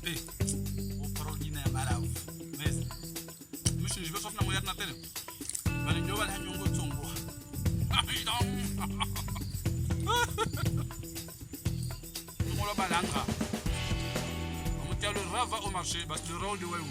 Eh, o parogina ya maravu. Mes. Mushi jibe sofna moyar na tele. Bali njobal ha nyongo tsongo. Ngola balanga. Amutialo rava au marché, bas le rôle de Waywood.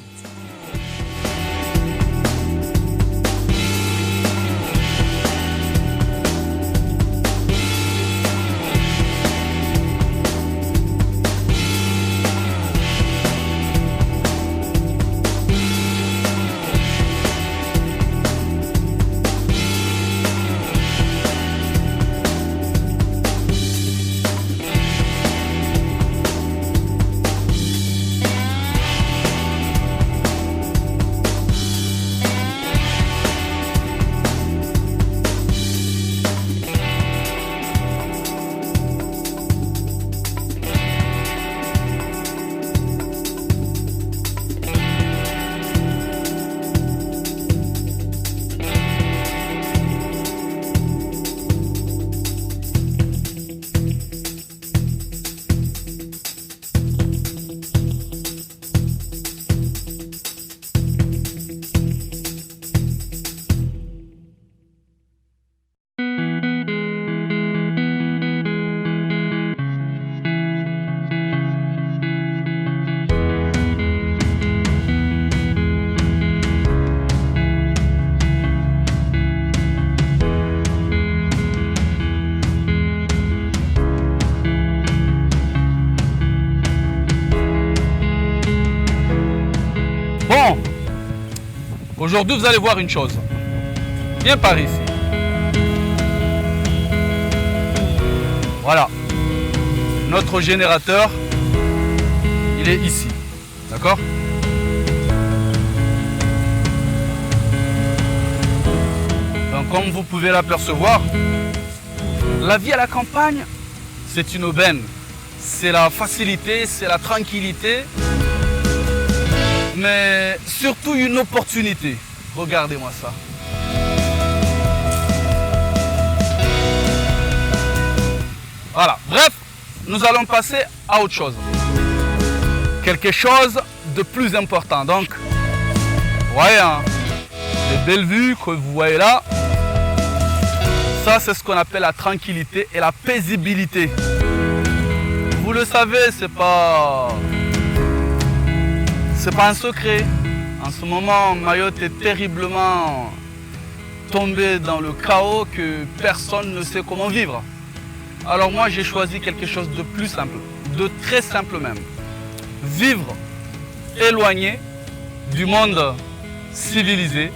Bon, aujourd'hui vous allez voir une chose. Viens par ici. Voilà. Notre générateur, il est ici. D'accord? Donc comme vous pouvez l'apercevoir, la vie à la campagne, c'est une aubaine. C'est la facilité, c'est la tranquillité. Mais surtout une opportunité. Regardez-moi ça. Voilà. Bref, nous allons passer à autre chose. Quelque chose de plus important. Donc, vous voyez, hein, les belles vues que vous voyez là, ça c'est ce qu'on appelle la tranquillité et la paisibilité. Vous le savez, c'est pas un secret. En ce moment, Mayotte est terriblement tombée dans le chaos que personne ne sait comment vivre. Alors moi, j'ai choisi quelque chose de plus simple, de très simple même. Vivre éloigné du monde civilisé.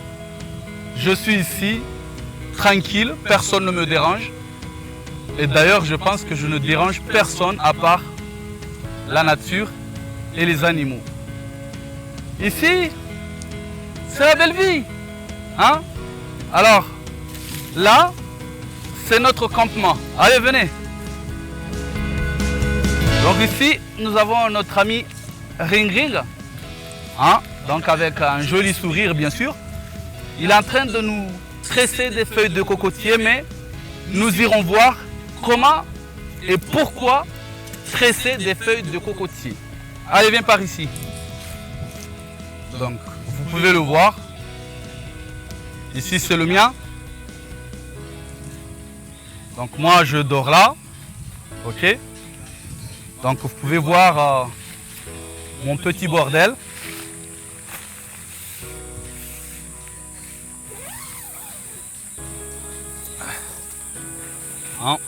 Je suis ici, tranquille, personne ne me dérange. Et d'ailleurs, je pense que je ne dérange personne à part la nature et les animaux. Ici, c'est la belle vie. Hein? Alors, là, c'est notre campement. Allez, venez. Donc ici, nous avons notre ami Ring Ring. Hein? Donc avec un joli sourire, bien sûr. Il est en train de nous tresser des feuilles de cocotier, mais nous irons voir comment et pourquoi tresser des feuilles de cocotier. Allez, viens par ici. Donc, vous pouvez le voir. Ici, c'est le mien. Donc, moi, je dors là. OK? Donc, vous pouvez voir mon petit bordel. Hein?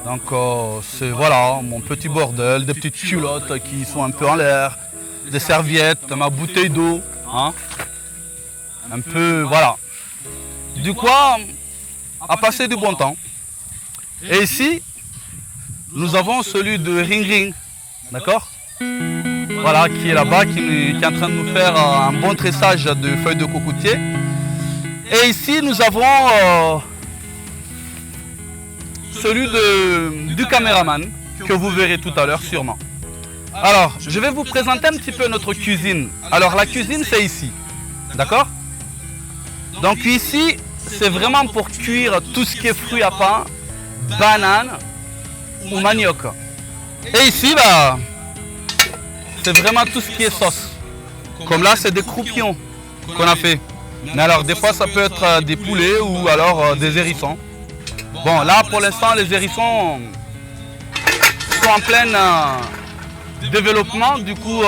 Donc, c'est voilà, mon petit bordel, des petites culottes qui sont un peu en l'air. Des serviettes, ma bouteille d'eau, hein, un peu, voilà. Du quoi, à passer du bon temps. Et ici, nous avons celui de Ring Ring, d'accord? Voilà, qui est là-bas, qui est en train de nous faire un bon tressage de feuilles de cocotier. Et ici, nous avons celui du caméraman, que vous verrez tout à l'heure sûrement. Alors, je vais vous présenter un petit peu notre cuisine. Alors, la cuisine, c'est ici. D'accord? Donc ici, c'est vraiment pour cuire tout ce qui est fruits à pain, bananes ou manioc. Et ici, bah, c'est vraiment tout ce qui est sauce. Comme là, c'est des croupions qu'on a fait. Mais alors, des fois, ça peut être des poulets ou alors des hérissons. Bon, là, pour l'instant, les hérissons sont en plein développement. Du coup,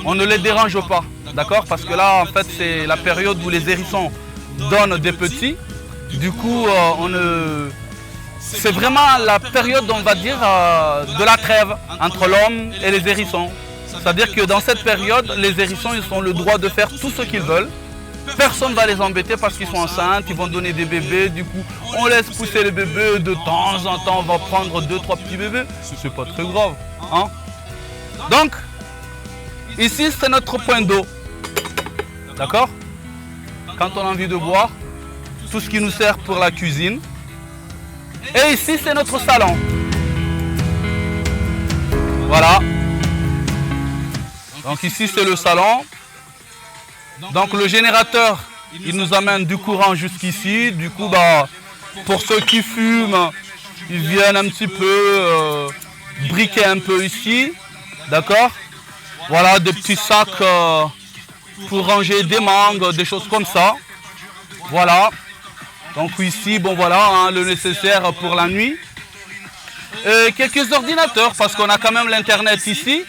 on ne les dérange pas. D'accord? Parce que là, en fait, c'est la période où les hérissons donnent des petits. Du coup, c'est vraiment la période, on va dire, de la trêve entre l'homme et les hérissons. C'est-à-dire que dans cette période, les hérissons, ils ont le droit de faire tout ce qu'ils veulent. Personne ne va les embêter parce qu'ils sont enceintes, ils vont donner des bébés. Du coup, on laisse pousser les bébés. De temps en temps, on va prendre 2-3 petits bébés. C'est pas très grave. Hein? Donc, ici, c'est notre point d'eau. D'accord? Quand on a envie de boire, tout ce qui nous sert pour la cuisine. Et ici, c'est notre salon. Voilà. Donc ici, c'est le salon. Donc le générateur, il nous amène du courant jusqu'ici. Du coup, bah, pour ceux qui fument, ils viennent un petit peu briquer un peu ici. D'accord? Voilà, des petits sacs pour ranger des mangues, des choses comme ça. Voilà. Donc ici, bon voilà, hein, le nécessaire pour la nuit. Et quelques ordinateurs, parce qu'on a quand même l'internet ici,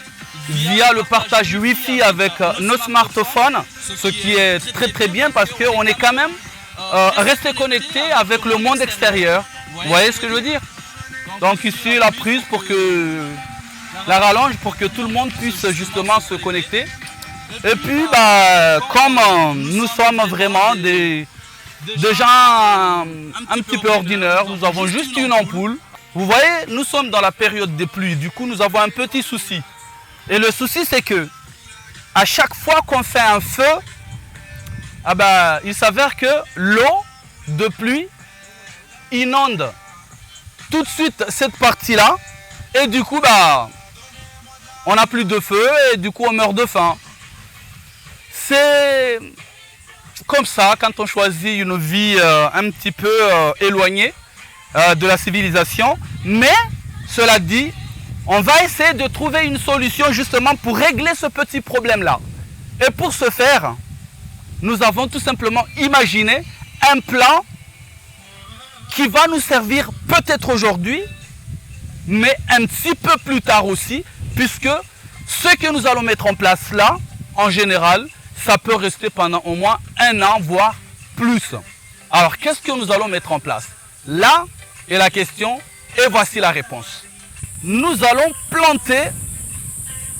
via le partage Wi-Fi avec nos smartphones, ce qui est très très bien parce qu'on est quand même resté connecté avec le monde extérieur. Vous voyez ce que je veux dire? Donc ici, la prise pour que la rallonge pour que tout le monde puisse justement se connecter. Et puis, bah, comme nous sommes vraiment des gens un petit peu ordinaires, nous avons juste une ampoule. Vous voyez, nous sommes dans la période des pluies, du coup nous avons un petit souci. Et le souci c'est que à chaque fois qu'on fait un feu, ah ben, il s'avère que l'eau de pluie inonde tout de suite cette partie-là. Et du coup, bah, on n'a plus de feu et du coup on meurt de faim. C'est comme ça quand on choisit une vie un petit peu éloignée de la civilisation. Mais cela dit, on va essayer de trouver une solution justement pour régler ce petit problème-là. Et pour ce faire, nous avons tout simplement imaginé un plan qui va nous servir peut-être aujourd'hui, mais un petit peu plus tard aussi, puisque ce que nous allons mettre en place là, en général, ça peut rester pendant au moins 1 an, voire plus. Alors, qu'est-ce que nous allons mettre en place? Là est la question et voici la réponse. Nous allons planter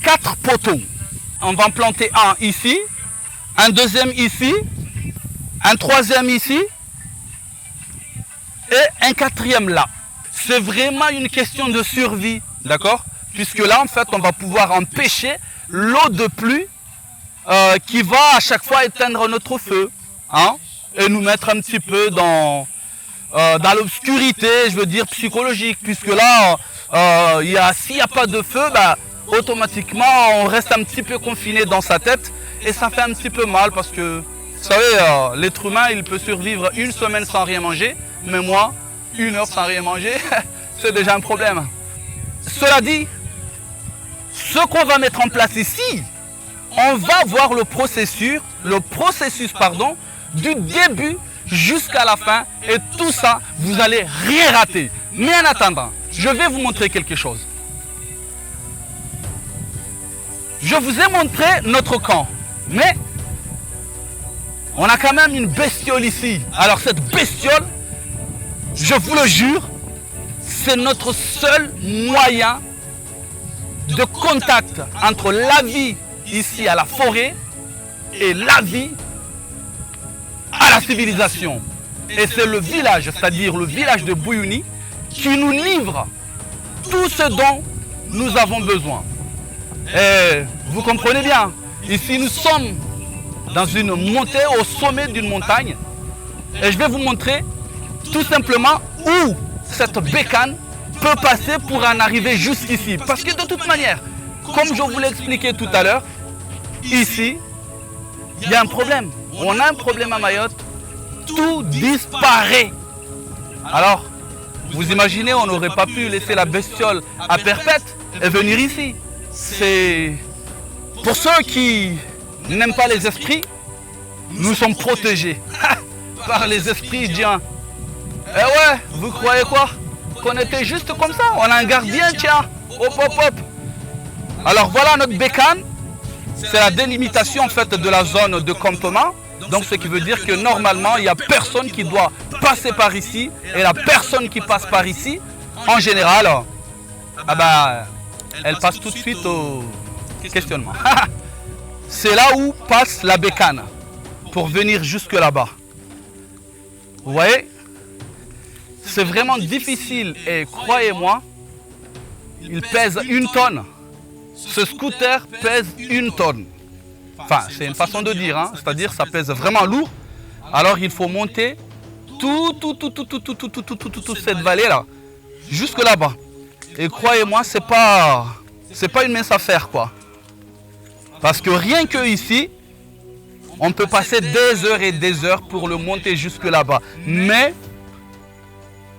4 poteaux. On va en planter un ici, un deuxième ici, un troisième ici et un quatrième là. C'est vraiment une question de survie, d'accord? Puisque là, en fait, on va pouvoir empêcher l'eau de pluie qui va à chaque fois éteindre notre feu, hein, et nous mettre un petit peu dans l'obscurité, je veux dire psychologique, puisque là, s'il n'y a pas de feu, bah, automatiquement, on reste un petit peu confiné dans sa tête, et ça fait un petit peu mal, parce que, vous savez, l'être humain, il peut survivre 1 semaine sans rien manger, mais moi, 1 heure sans rien manger, c'est déjà un problème. Cela dit, ce qu'on va mettre en place ici, on va voir le processus du début jusqu'à la fin, et tout ça, vous n'allez rien rater. Mais en attendant, je vais vous montrer quelque chose. Je vous ai montré notre camp, mais on a quand même une bestiole ici. Alors cette bestiole, je vous le jure, c'est notre seul moyen de contact entre la vie ici à la forêt et la vie à la civilisation. Et c'est le village, c'est-à-dire le village de Bouyouni, qui nous livre tout ce dont nous avons besoin. Et vous comprenez bien, ici nous sommes dans une montée, au sommet d'une montagne. Et je vais vous montrer tout simplement où cette bécane peut passer pour en arriver jusqu'ici. Parce que de toute manière, comme je vous l'ai expliqué tout à l'heure, ici, il y a un problème. On a un problème à Mayotte. Tout disparaît. Alors, vous imaginez, on n'aurait pas pu laisser la bestiole à perpète et venir ici. C'est Pour ceux qui n'aiment pas les esprits, nous sommes protégés par les esprits d'Ian. Eh ouais, vous croyez quoi? Qu'on était juste comme ça? On a un gardien, tiens. Hop, hop, hop. Alors voilà notre bécane. C'est la délimitation en fait de la zone de campement. Donc ce qui veut dire que normalement, il n'y a personne qui doit passer par ici. Et la personne qui passe par ici, en général, ah bah, elle passe tout de suite au questionnement. C'est là où passe la bécane pour venir jusque là-bas. Vous voyez? C'est vraiment difficile et croyez-moi, il pèse 1 tonne. Ce scooter pèse 1 tonne. Enfin, c'est une façon de dire, hein. C'est-à-dire ça pèse vraiment lourd. Alors il faut monter toute cette vallée-là, jusque là-bas. Et croyez-moi, c'est pas une mince affaire, quoi. Parce que rien que ici, on peut passer des heures et des heures pour le monter jusque là-bas. Mais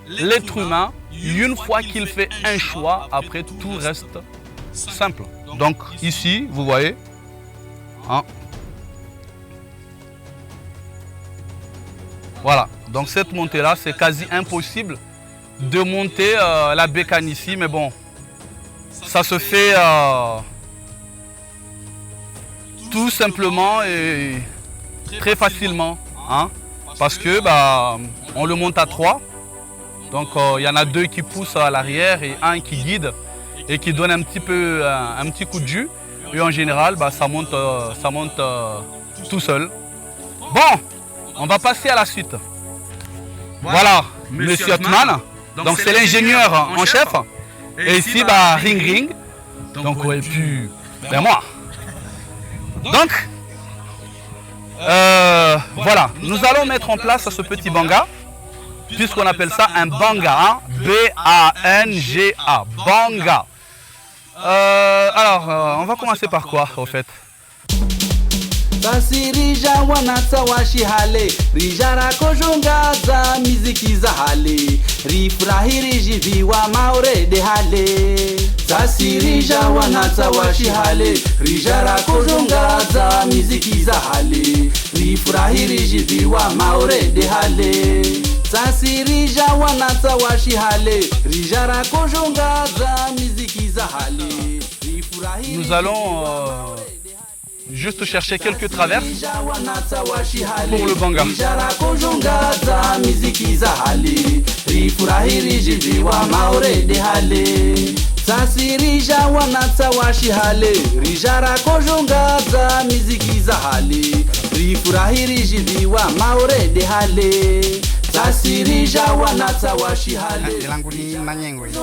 l'être humain, une fois qu'il fait un choix, après tout reste simple. Donc ici, vous voyez, hein, voilà. Donc cette montée-là, c'est quasi impossible de monter la bécane ici. Mais bon, ça se fait tout simplement et très facilement, hein, parce que bah, on le monte à 3. Donc il y en a 2 qui poussent à l'arrière et 1 qui guide et qui donne un petit coup de jus. Et en général, bah, ça monte tout seul. Bon, on va passer à la suite. Voilà, Monsieur Othman. Donc c'est l'ingénieur en chef. Et ici, bah, Ring Ring. Donc ouais, puis ben moi. Donc, voilà, nous allons mettre en place ce petit banga. Puisqu'on appelle ça un banga, hein? B-A-N-G-A, banga. Alors, on va commencer par quoi, au fait? Tasirija wanatsa washihale rijara kojungaza miziki za hale rifurahiriji viwa maure de hale Tasirija wanatsa washihale rijara kojungaza miziki za hale rifurahiriji viwa maure de hale Tasirija wanatsa washihale rijara kojungaza miziki za hale rifurahiriji. Nous allons juste chercher quelques traverses pour le banga. Tasirija wanatsa washihale rijara kojungaza miziki za hale rifurahiriji viwa maure de hale Tasirija wanatsa washihale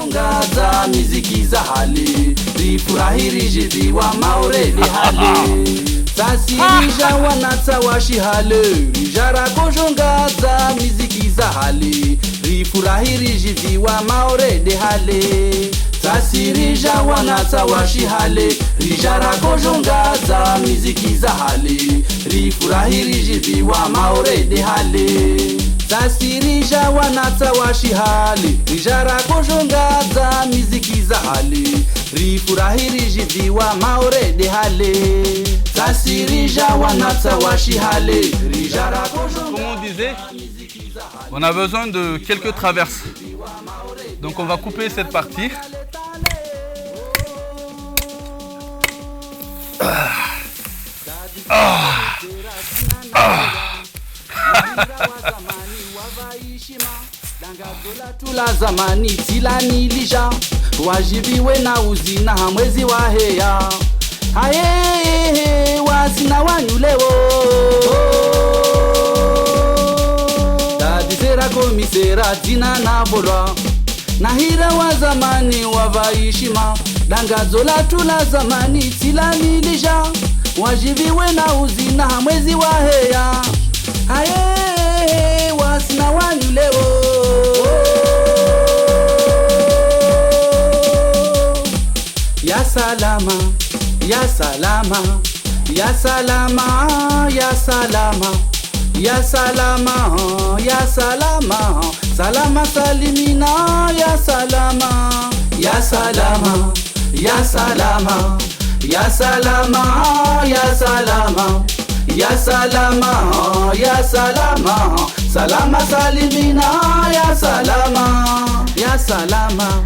kojungaza miziki za hale rifurahiriji viwa maure de hale Tasirija wanatsa washihale rijara kojungaza miziki za hale rifurahiriji viwa maure de hale Tasirija wanatsa washihale rijara kojungaza miziki za hale rifurahiriji viwa maure de hale Tasirija wanatsa washihale rijara kojungaza miziki za hale rifurahiriji viwa maure de hale Tasirija wanatsa washihale rijara kojungaza. Comme on disait, on a besoin de quelques traverses. Donc on va couper cette partie. Tula zamani tilanilisha wajibiwe na uzina hamwezi wa heya haye wasina wanyulewo dadisera komisera tina na volwa nahira wa zamani wavaishima dangazo la tula zamani tilanilisha wajibiwe na uzina hamwezi wa heya haye wasina wanyulewo ya salama ya salama ya salama ya salama ya salama ya salama salama salimina ya salama ya salama ya salama Ya salama, ya salama, ya salama, ya salama, salama salimina, ya salama, ya salama,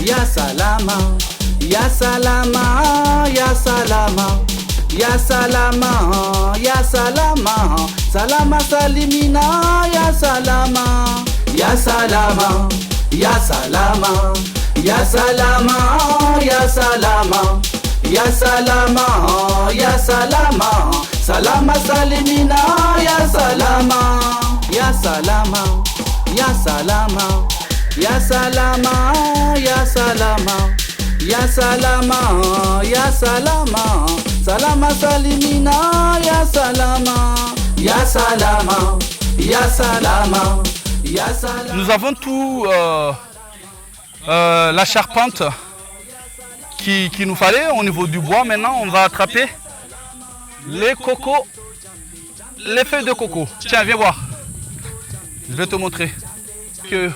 ya salama, ya salama, ya salama, ya salama, ya salama, salama salimina, ya salama, ya salama, ya salama, ya salama, ya salama, ya salama, ya salama, salama salimina, ya salama, ya salama, ya salama, ya salama, ya salama, ya salama, ya salama, salama salimina, ya salama, ya salama, ya salama, ya salama. Nous avons tout la charpente qu'il nous fallait au niveau du bois. Maintenant, on va attraper les cocos, les feuilles de coco. Tiens, viens voir. Je vais te montrer que...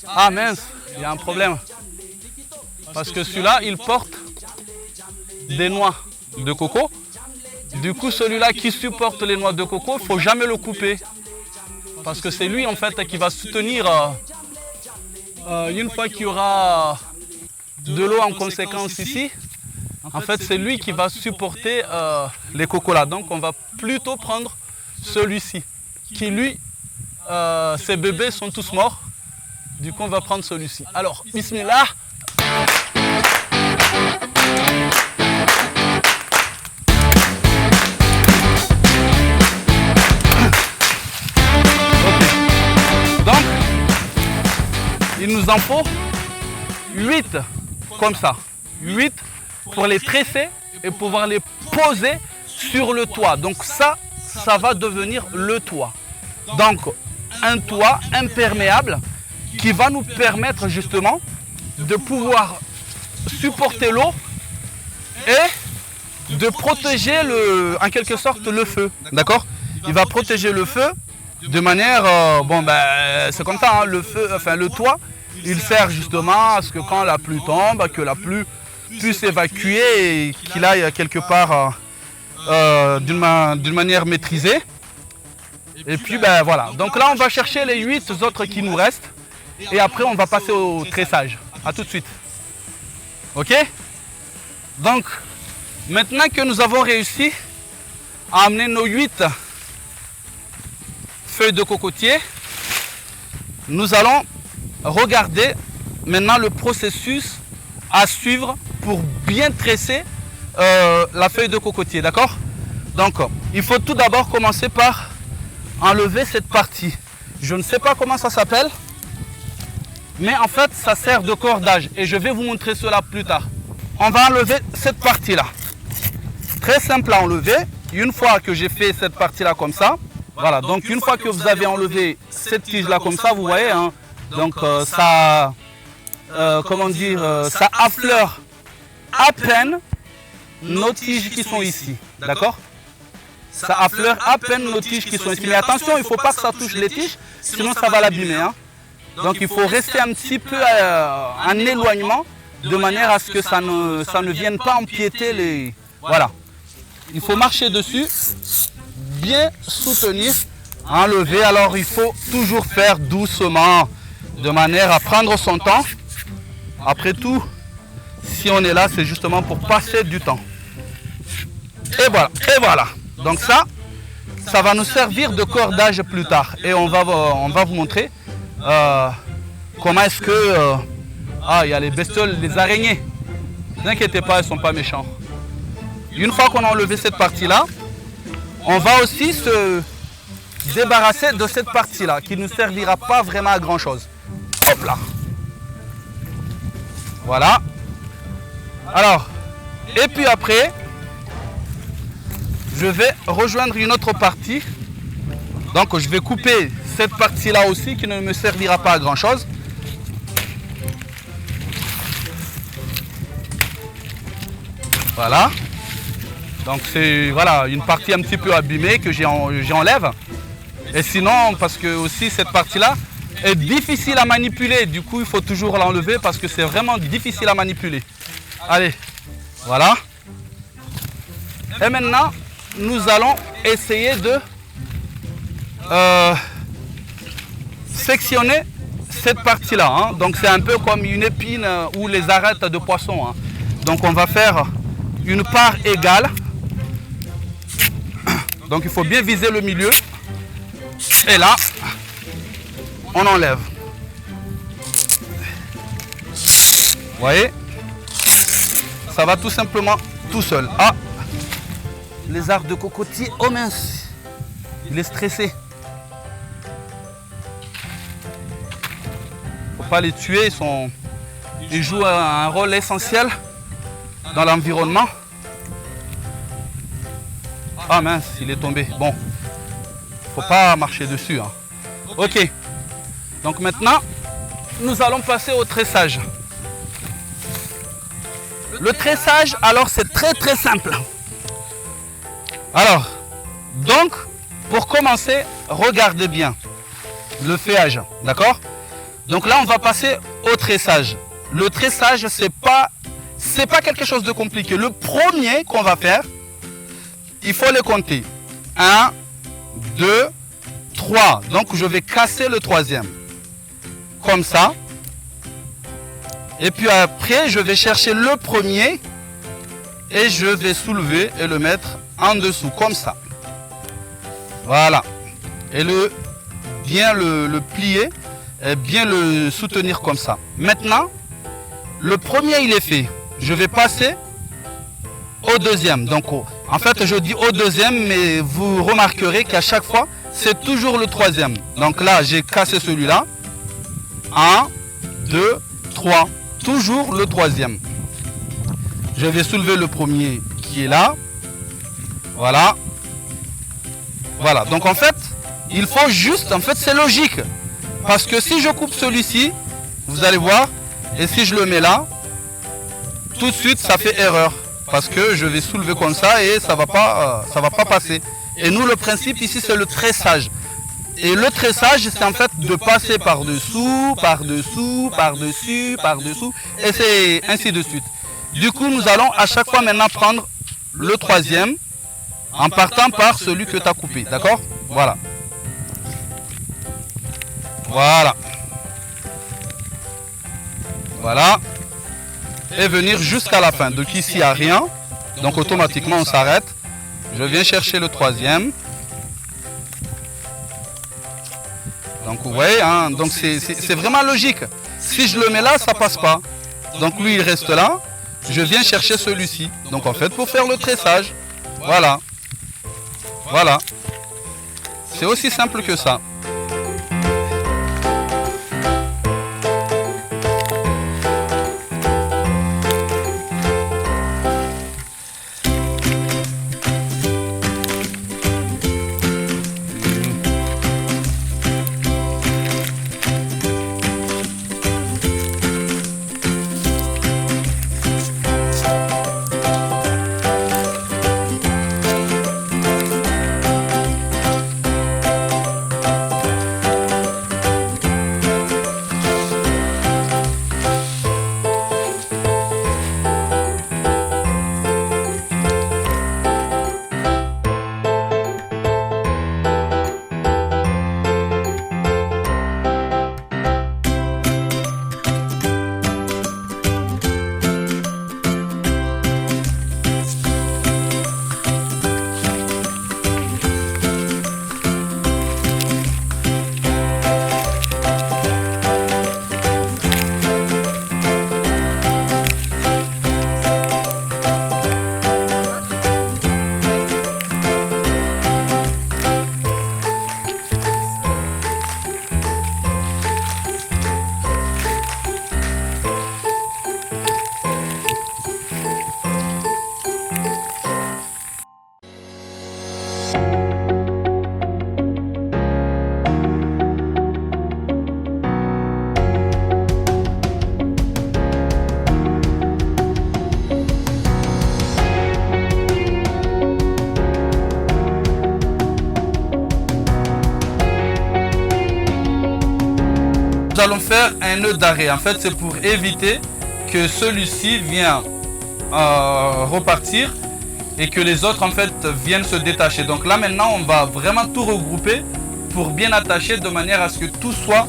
Ah mince, il y a un problème. Parce que celui-là, il porte des noix de coco. Du coup, celui-là qui supporte les noix de coco, il ne faut jamais le couper. Parce que c'est lui, en fait, qui va soutenir, une fois qu'il y aura de l'eau en conséquence ici, en fait, c'est lui qui va supporter les cocos là. Donc, on va plutôt prendre celui-ci, qui lui, ses bébés sont tous morts. Du coup, on va prendre celui-ci. Alors, bismillah. Donc, il nous en faut 8 comme ça. 8 pour les tresser et pouvoir les poser sur le toit. Donc ça va devenir le toit. Donc, un toit imperméable qui va nous permettre justement de pouvoir supporter l'eau et de protéger en quelque sorte le feu. D'accord? Il va protéger le feu de manière, c'est comme ça, hein, le feu, enfin le toit, il sert justement à ce que quand la pluie tombe, que la pluie puisse évacuer et qu'il aille quelque part d'une manière maîtrisée. Et puis voilà, donc là on va chercher les 8 autres qui nous restent et après on va passer au tressage. A tout de suite. Ok? Donc maintenant que nous avons réussi à amener nos 8 feuilles de cocotier, nous allons regarder maintenant le processus à suivre pour bien tresser la feuille de cocotier, d'accord? Donc il faut tout d'abord commencer par enlever cette partie. Je ne sais pas comment ça s'appelle, mais en fait ça sert de cordage et je vais vous montrer cela plus tard. On va enlever cette partie là, très simple à enlever. Une fois que j'ai fait cette partie là comme ça, voilà, donc une fois que vous avez enlevé cette tige là comme ça, vous voyez, hein, donc ça, ça affleure à peine nos tiges qui sont ici, d'accord? Ça affleure à peine nos tiges qui sont ici. Mais attention, il ne faut pas que ça touche les tiges, sinon ça va l'abîmer, hein. Donc il faut rester un petit peu en éloignement, de manière à ce que ça ne vienne pas empiéter les... Voilà. Il faut marcher dessus, bien soutenir, enlever. Alors il faut toujours faire doucement, de manière à prendre son temps. Après tout, si on est là, c'est justement pour passer du temps. Et voilà, et voilà. Donc ça va nous servir de cordage plus tard. Et on va vous montrer comment est-ce que... il y a les bestioles, les araignées. Ne vous inquiétez pas, elles ne sont pas méchantes. Une fois qu'on a enlevé cette partie-là, on va aussi se débarrasser de cette partie-là qui ne nous servira pas vraiment à grand-chose. Hop là. Voilà. Alors, et puis après, je vais rejoindre une autre partie. Donc, je vais couper cette partie-là aussi qui ne me servira pas à grand-chose. Voilà. Donc c'est voilà, une partie un petit peu abîmée que j'enlève. Et sinon, parce que aussi cette partie-là est difficile à manipuler. Du coup, il faut toujours l'enlever parce que c'est vraiment difficile à manipuler. Allez, Voilà. Et maintenant, nous allons essayer de sectionner cette partie-là. Hein. Donc c'est un peu comme une épine ou les arêtes de poisson. Hein. Donc on va faire une part égale. Donc il faut bien viser le milieu. Et là, on enlève. Vous voyez? Ça va tout simplement tout seul. Ah! Les arbres de cocotier, oh mince! Il est stressé. Faut pas les tuer, ils jouent un rôle essentiel dans l'environnement. Ah mince, il est tombé. Bon, faut pas marcher dessus. Hein. Ok. Donc maintenant, nous allons passer au tressage. Le tressage, alors c'est très simple. Alors, donc, pour commencer, regardez bien le feuillage, d'accord? Donc là, on va passer au tressage. Le tressage, c'est pas quelque chose de compliqué. Le premier qu'on va faire, il faut les compter. 1, 2, 3. Donc, je vais casser le troisième. Comme ça. Et puis après, je vais chercher le premier et je vais soulever et le mettre en dessous, comme ça. Voilà. Et bien le plier et bien le soutenir comme ça. Maintenant, le premier, il est fait. Je vais passer au deuxième. Donc, en fait, je dis au deuxième, mais vous remarquerez qu'à chaque fois, c'est toujours le troisième. Donc là, j'ai cassé celui-là. 1, 2, 3. Toujours le troisième. Je vais soulever le premier qui est là. Voilà. Voilà. Donc en fait, il faut juste, en fait c'est logique. Parce que si je coupe celui-ci, vous allez voir, et si je le mets là, tout de suite ça fait erreur. Parce que je vais soulever comme ça et ça va pas passer. Et nous, le principe ici, c'est le tressage. Et le tressage, c'est en fait de passer par-dessous, par-dessous, par-dessus, par-dessous, et c'est ainsi de suite. Du coup, nous allons à chaque fois maintenant prendre le troisième, en partant par celui que tu as coupé, d'accord? Voilà. Voilà. Voilà. Et venir jusqu'à la fin. Donc ici, il n'y a rien. Donc automatiquement, on s'arrête. Je viens chercher le troisième. Donc vous voyez, hein, donc c'est vraiment logique. Si je le mets là, ça ne passe pas. Donc lui, il reste là. Je viens chercher celui-ci. Donc en fait, pour faire le tressage, voilà. Voilà. C'est aussi simple que ça. Nous allons faire un nœud d'arrêt. En fait, c'est pour éviter que celui-ci vienne repartir et que les autres en fait viennent se détacher. Donc là maintenant on va vraiment tout regrouper pour bien attacher de manière à ce que tout soit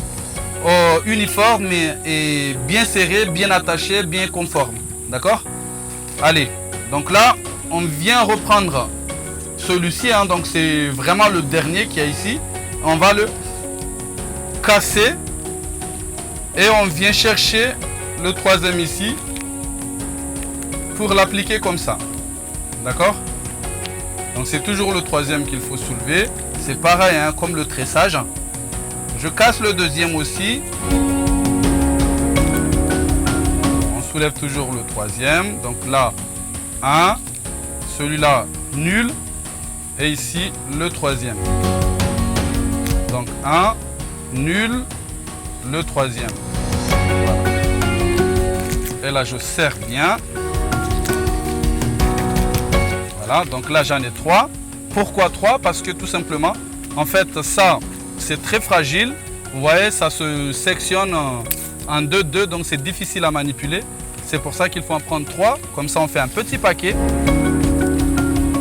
uniforme et bien serré, bien attaché, bien conforme. D'accord? Allez, donc là on vient reprendre celui-ci, hein, donc c'est vraiment le dernier qu'il y a ici. On va le casser et on vient chercher le troisième ici pour l'appliquer comme ça. D'accord? Donc c'est toujours le troisième qu'il faut soulever. C'est pareil, hein, comme le tressage. Je casse le deuxième aussi. On soulève toujours le troisième. Donc là, 1. Celui-là, nul. Et ici, le troisième. Donc 1, nul, le troisième. Voilà. Et là, je serre bien. Voilà, donc là, j'en ai 3. Pourquoi 3? Parce que tout simplement, en fait, ça, c'est très fragile. Vous voyez, ça se sectionne en 2-2, donc c'est difficile à manipuler. C'est pour ça qu'il faut en prendre 3. Comme ça, on fait un petit paquet.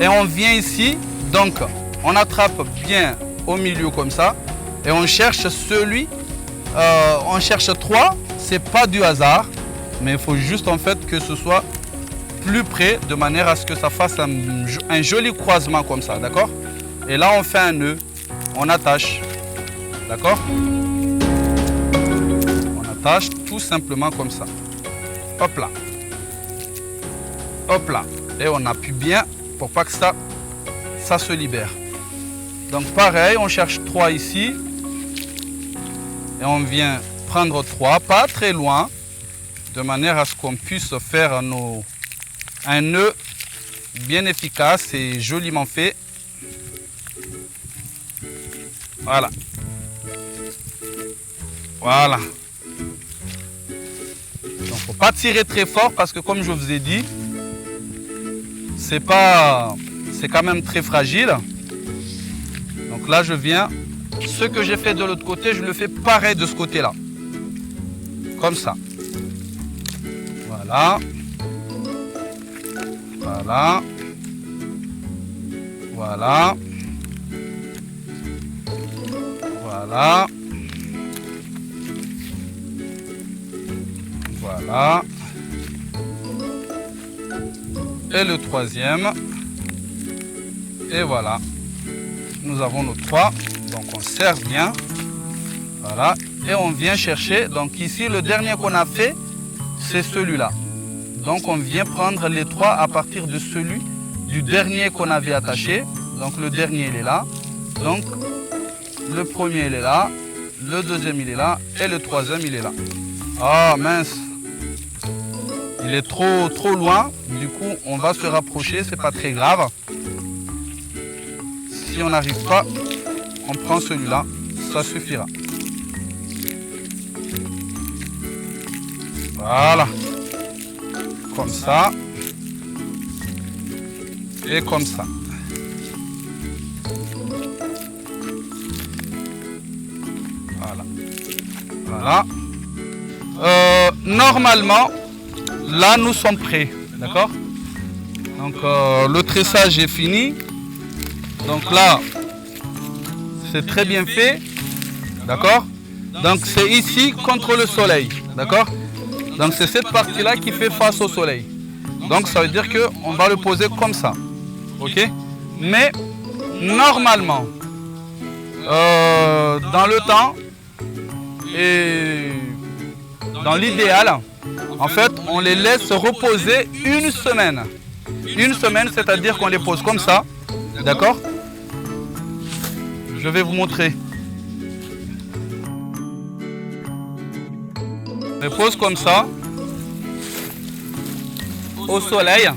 Et on vient ici, donc on attrape bien au milieu comme ça. Et on cherche celui, on cherche 3. C'est pas du hasard, mais il faut juste en fait que ce soit plus près de manière à ce que ça fasse un joli croisement comme ça, d'accord? Et là on fait un nœud, on attache, d'accord? On attache tout simplement comme ça. Hop là. Hop là. Et on appuie bien pour pas que ça se libère. Donc pareil, on cherche 3 ici. Et on vient prendre 3, pas très loin, de manière à ce qu'on puisse faire un nœud bien efficace et joliment fait. Voilà. Voilà. Donc faut pas tirer très fort parce que comme je vous ai dit, c'est quand même très fragile. Donc là je viens, ce que j'ai fait de l'autre côté, je le fais pareil de ce côté-là. Comme ça. Voilà. Voilà. Voilà. Voilà. Voilà. Et le troisième. Et voilà. Nous avons nos 3. Donc on serre bien. Voilà. Et on vient chercher. Donc ici, le dernier qu'on a fait, c'est celui-là. Donc on vient prendre les 3 à partir de celui du dernier qu'on avait attaché. Donc le dernier, il est là. Donc le premier, il est là. Le deuxième, il est là. Et le troisième, il est là. Ah mince. Il est trop loin. Du coup, on va se rapprocher. C'est pas très grave. Si on n'arrive pas, on prend celui-là. Ça suffira. Voilà. Comme ça. Et comme ça. Voilà. Voilà. Normalement, là, nous sommes prêts. D'accord? Donc, le tressage est fini. Donc là, c'est très bien fait. D'accord? Donc, c'est ici contre le soleil. D'accord? Donc, c'est cette partie-là qui fait face au soleil. Donc, ça veut dire qu'on va le poser comme ça. OK? Mais, normalement, dans le temps et dans l'idéal, en fait, on les laisse reposer une semaine. Une semaine, c'est-à-dire qu'on les pose comme ça. D'accord? Je vais vous montrer. On les pose comme ça, au soleil.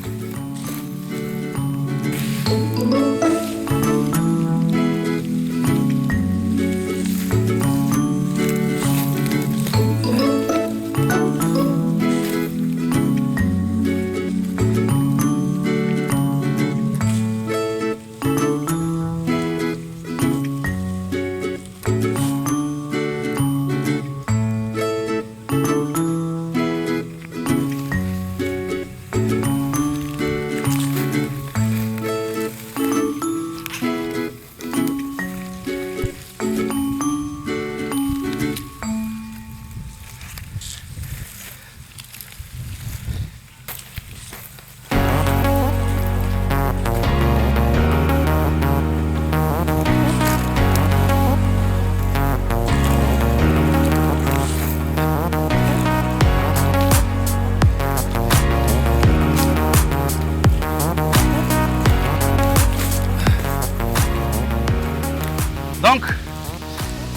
Donc,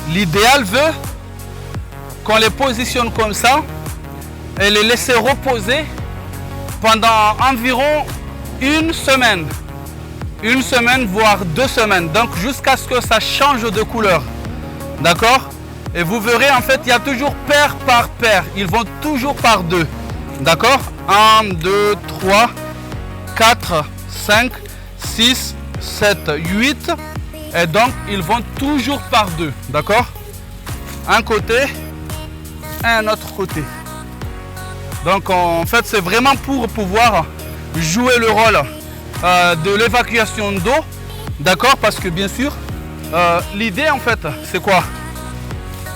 l'idéal veut qu'on les positionne comme ça et les laisser reposer pendant environ une semaine, voire 2 semaines, donc jusqu'à ce que ça change de couleur, d'accord? Et vous verrez, en fait, il y a toujours paire par paire, ils vont toujours par 2, d'accord? 1, 2, 3, 4, 5, 6, 7, 8, et donc ils vont toujours par 2, d'accord? Un côté et un autre côté. Donc en fait, c'est vraiment pour pouvoir jouer le rôle de l'évacuation d'eau, d'accord? Parce que bien sûr, l'idée en fait, c'est quoi?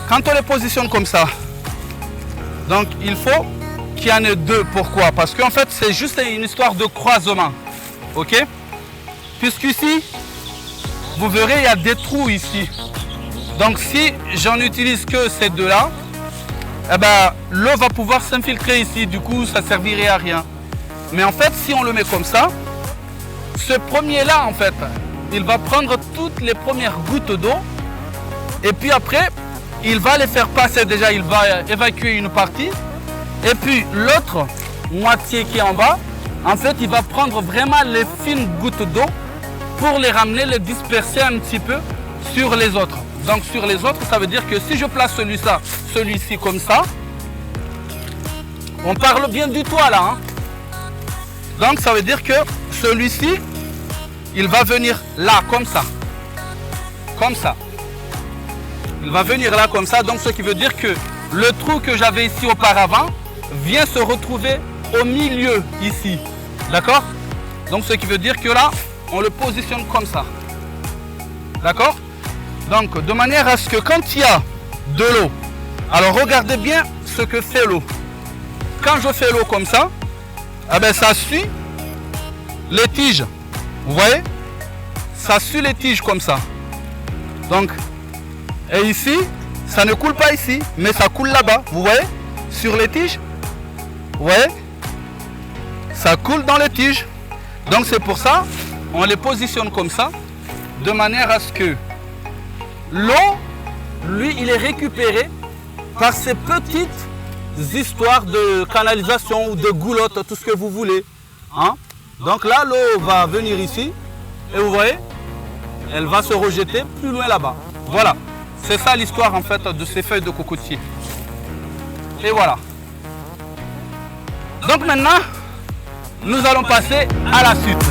Quand on les positionne comme ça, donc il faut qu'il y en ait 2. Pourquoi? Parce qu'en fait, c'est juste une histoire de croisement, ok? Puisqu'ici, vous verrez, il y a des trous ici. Donc si j'en utilise que ces 2-là, eh ben, l'eau va pouvoir s'infiltrer ici, du coup ça ne servirait à rien. Mais en fait, si on le met comme ça, ce premier-là, en fait, il va prendre toutes les premières gouttes d'eau et puis après, il va les faire passer déjà, il va évacuer une partie. Et puis l'autre moitié qui est en bas, en fait, il va prendre vraiment les fines gouttes d'eau pour les ramener, les disperser un petit peu sur les autres. Donc sur les autres, ça veut dire que si je place celui-ci comme ça, on parle bien du toit là. Hein. Donc ça veut dire que celui-ci, il va venir là comme ça. Comme ça. Il va venir là comme ça. Donc ce qui veut dire que le trou que j'avais ici auparavant vient se retrouver au milieu ici. D'accord? Donc ce qui veut dire que là, on le positionne comme ça. D'accord? Donc, de manière à ce que quand il y a de l'eau, alors regardez bien ce que fait l'eau. Quand je fais l'eau comme ça, eh ben, ça suit les tiges. Vous voyez? Ça suit les tiges comme ça. Donc, et ici, ça ne coule pas ici, mais ça coule là-bas. Vous voyez? Sur les tiges. Vous voyez? Ça coule dans les tiges. Donc, c'est pour ça, on les positionne comme ça, de manière à ce que l'eau, lui, il est récupéré par ces petites histoires de canalisation ou de goulottes, tout ce que vous voulez. Hein? Donc là, l'eau va venir ici et vous voyez, elle va se rejeter plus loin là-bas. Voilà, c'est ça l'histoire en fait de ces feuilles de cocotier. Et voilà. Donc maintenant, nous allons passer à la suite.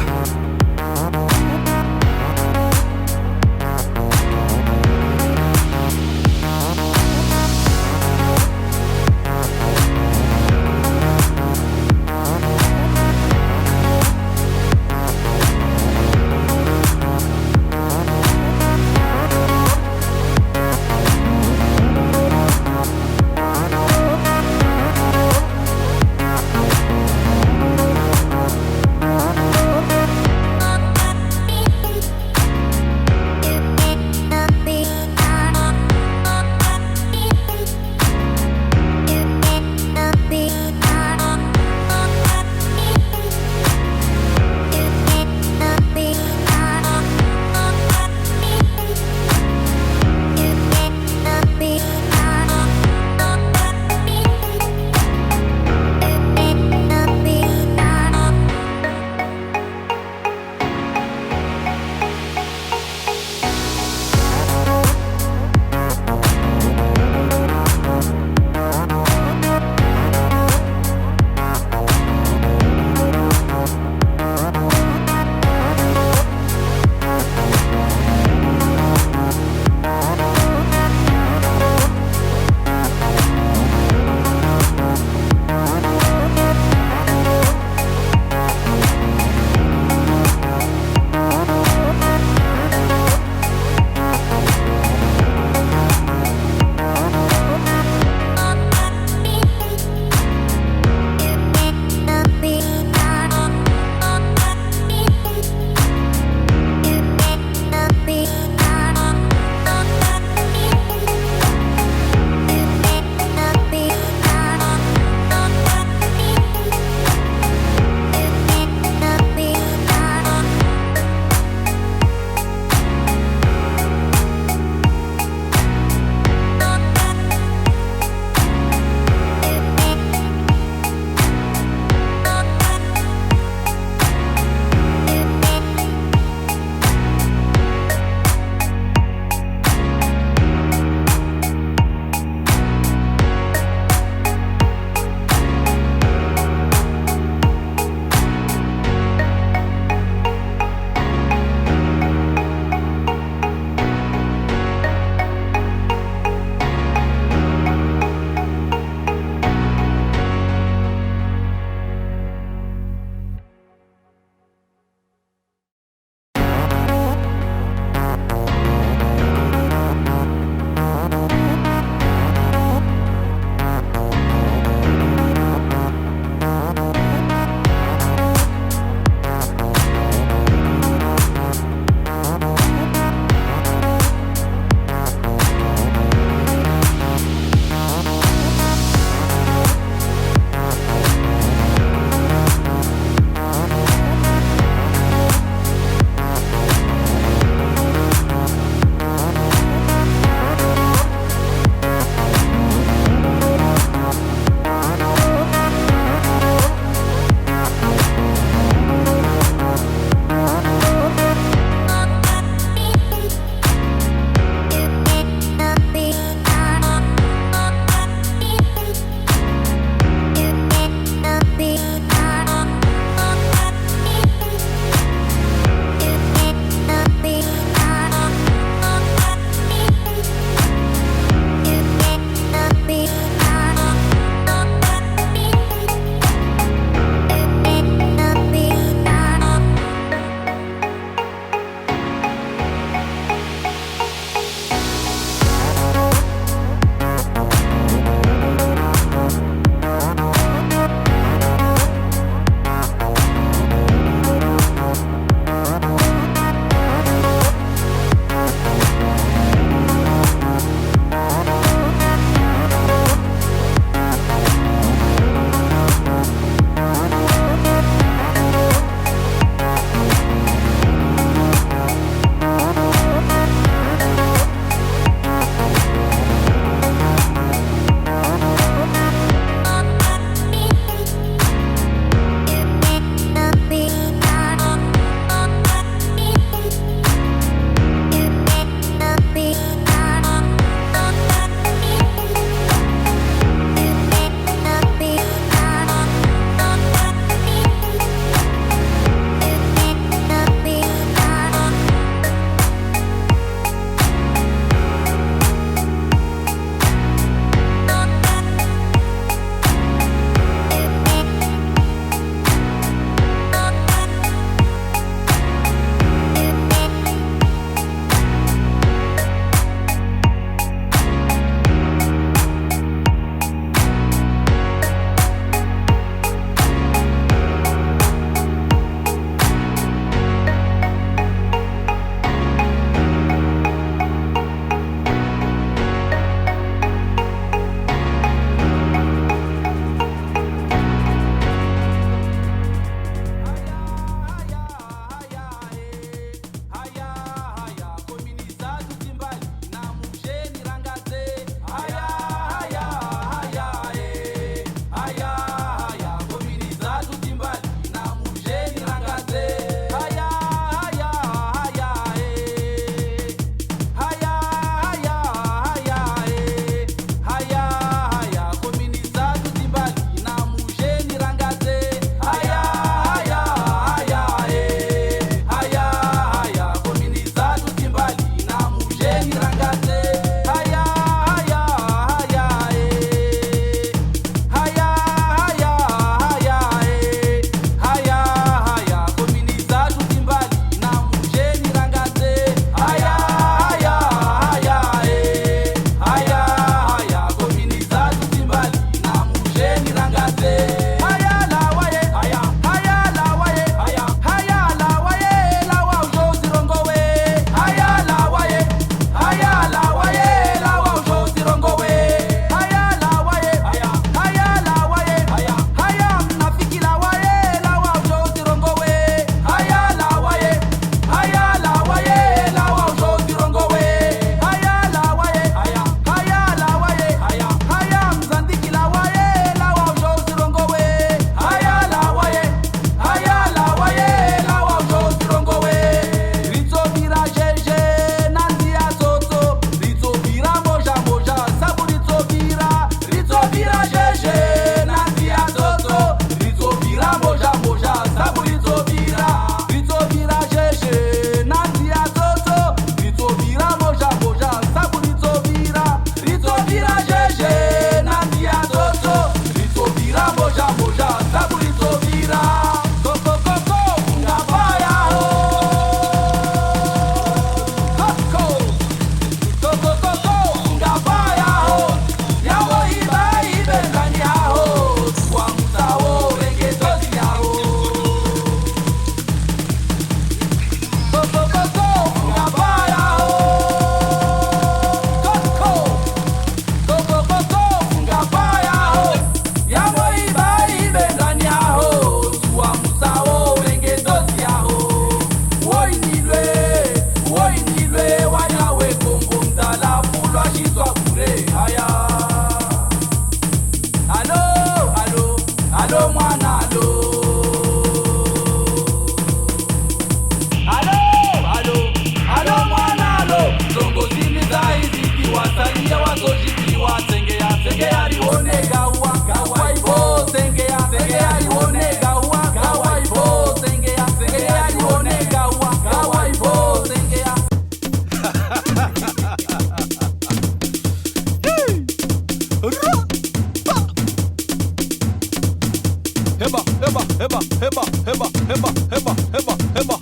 heba heba heba heba heba heba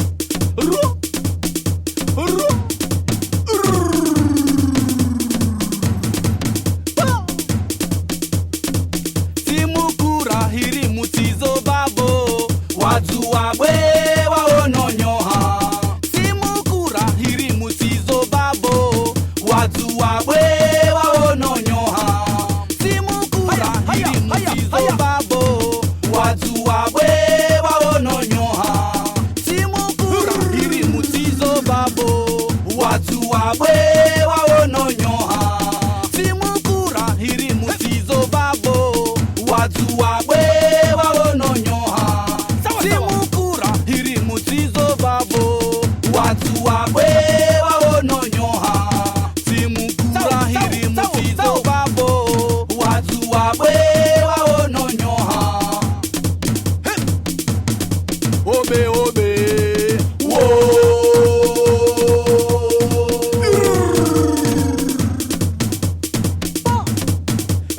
ru ru timukura hiri mutizo babo watu wabwe waononyoha timukura hiri mutizo babo watu wabwe waononyoha timukura hiri mutizo babo watu wabwe waononyoha timukura hiri mutizo babo watu wabwe waononyoha timukura hiri mutizo babo watu wabwe waononyoha timukura hiri mutizo babo watu wabwe waononyoha timukura hiri mutizo babo watu wabwe waononyoha obe obe wo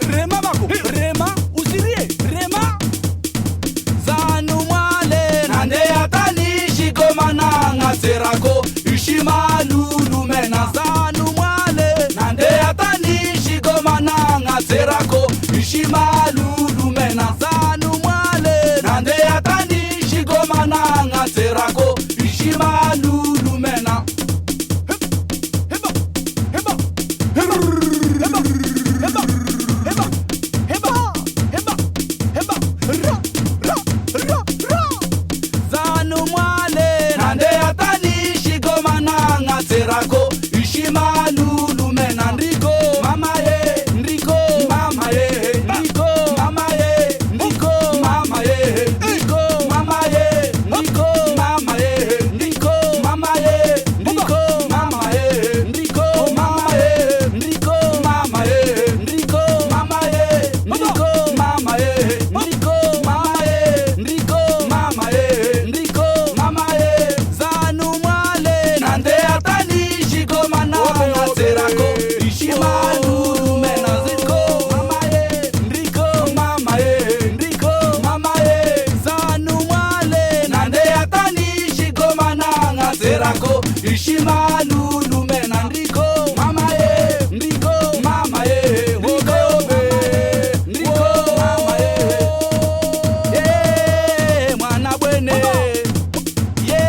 rema bako rema usirie rema zanu mwale nande atanishi komana ngaserako ishimalulu mena zanu mwale nande atanishi komana ngaserako ishimalulu mena zanu mwale nande atanishi komana ngaserako ishimalulu mena heba heba heba heba heba heba heba heba heba ra ra ra ra zanu mwale nande atanishi komana ngaserako ishimalulu mena ndiko mama ye ndiko mama ye ndiko mama ye ndiko mama ye ndiko mama ye ndiko mama ye ndiko mama ye ndiko mama ye ndiko mama ye ndiko mama ye ndiko mama ye ndiko mama ye ndiko mama ye ndiko mama ye ndiko mama ye zanu mwale nande atanishi komana ngaserako ishimalulu mena ziko mama ye ndiko mama ye ndiko mama ye zanu mwale nande atanishi komana ngaserako ishimalulu mena ndiko mama ye ndiko mama ye ndiko ndiko mama ye mwana bwene ye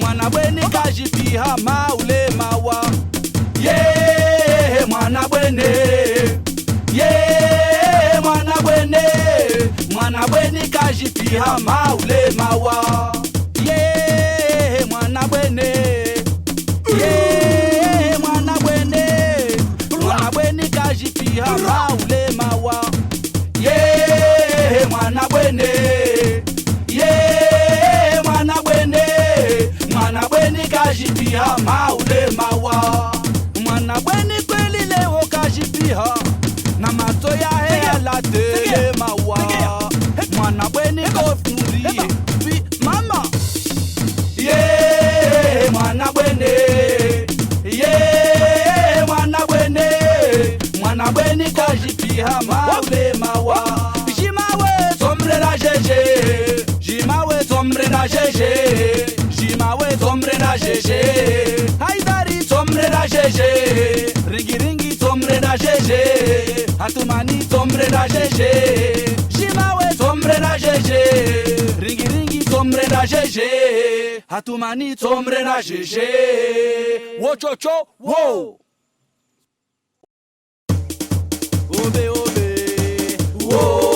mwana bwene kajipiha maule mawa ye mwana bwene ye mwana bwene kajipiha maule mawa ye mwana bwene ye mwana bwene kajipiha maule mawa ye mwana bwene ye mwana bwene kajipiha maule mawa mwana bwene kweli leo kajipiha na mato ya hea la tele mawa mwana bwene kofuri mama ye mwana bwene ye mwana bwene kajipiha maule mawa jimawe tomre na jeje jimawe tomre na jeje jimawe tomre na jeje haidari tomre na jeje ringi ringi tomre na jeje hatumani tomre na jeje jimawe tomre na jeje ringi ringi tomre na jeje hatumani tomre na jeje wo chocho wo obe obe wo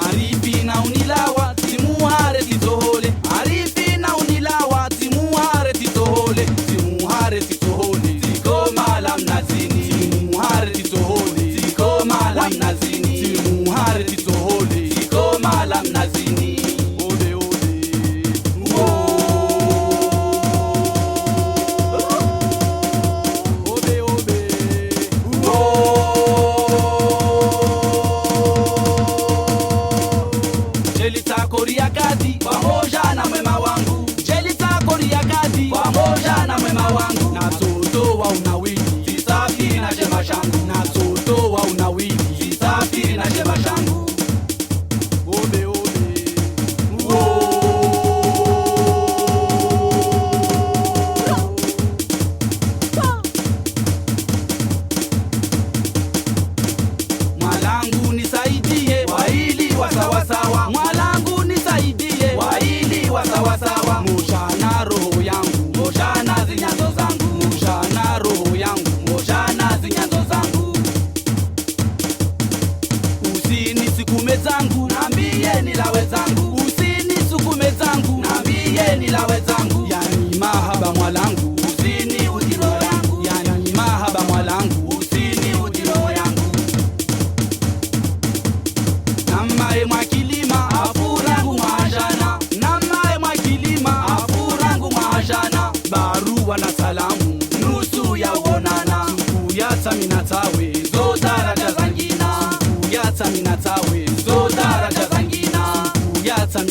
arifina unilawa timuhare titohole arifina unilawa timuhare titohole timuhare titohole tiko malam nazini timuhare titohole tiko malam nazini timuhare titohole tiko malam nazini obe obe wo pamoja na mwema wangu jelita koria kadi pamoja na mwema wangu na toto wa unawili safi na jema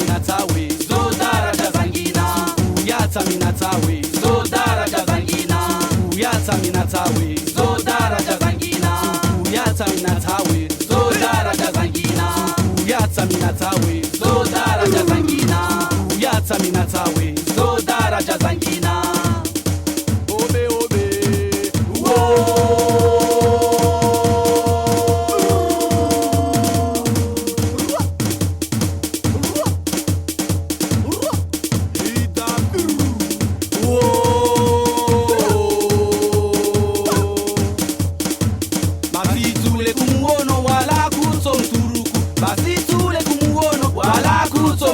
minatawe zo daraja zangina yata minatawe zo daraja zangina yata minatawe zo daraja zangina yata minatawe zo daraja zangina yata minatawe zo daraja zangina yata minatawe zo daraja zangina obe obe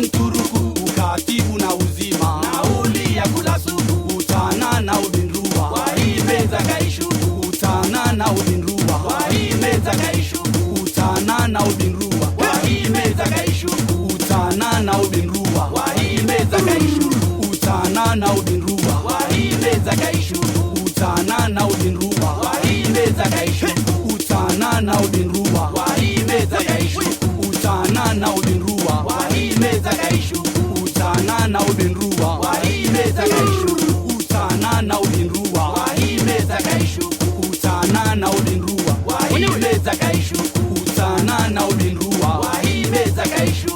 mturuku ukatibu na uzima nauli ya kula suku utana na ubinrua waimeza kaishuku utana na ubinrua waimeza kaishuku utana na ubinrua waimeza kaishuku utana na ubinrua waimeza kaishuku utana na ubinrua waimeza kaishuku utana na ubinrua waimeza kaishuku utana na ubinrua waimeza kaishuku utana na ubinrua waimeza kaishuku utana na ubinrua waimeza kaishuku utana na ubinrua waimeza kaishuku utana na ubinrua waimeza kaishuku utana na ubinrua waimeza kaishuku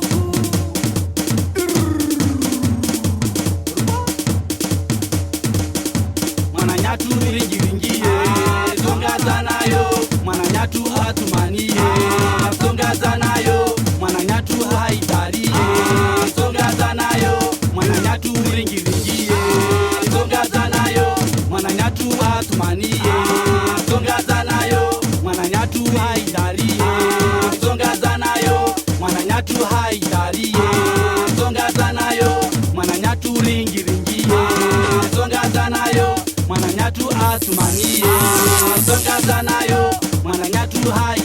mwananyatu ringiringie zongaza nayo mwananyatu hatumanie zongaza nayo mwananyatu haitarie zongaza nayo mwananyatu ringiringie zongaza nayo mwananyatu hatumanie zongaza nayo mwananyatu haitarie zongaza nayo mwananyatu haitarie zongaza nayo mwananyatu ringiringie zongaza nayo mwananyatu atumanie zongaza nayo mwananyatu hai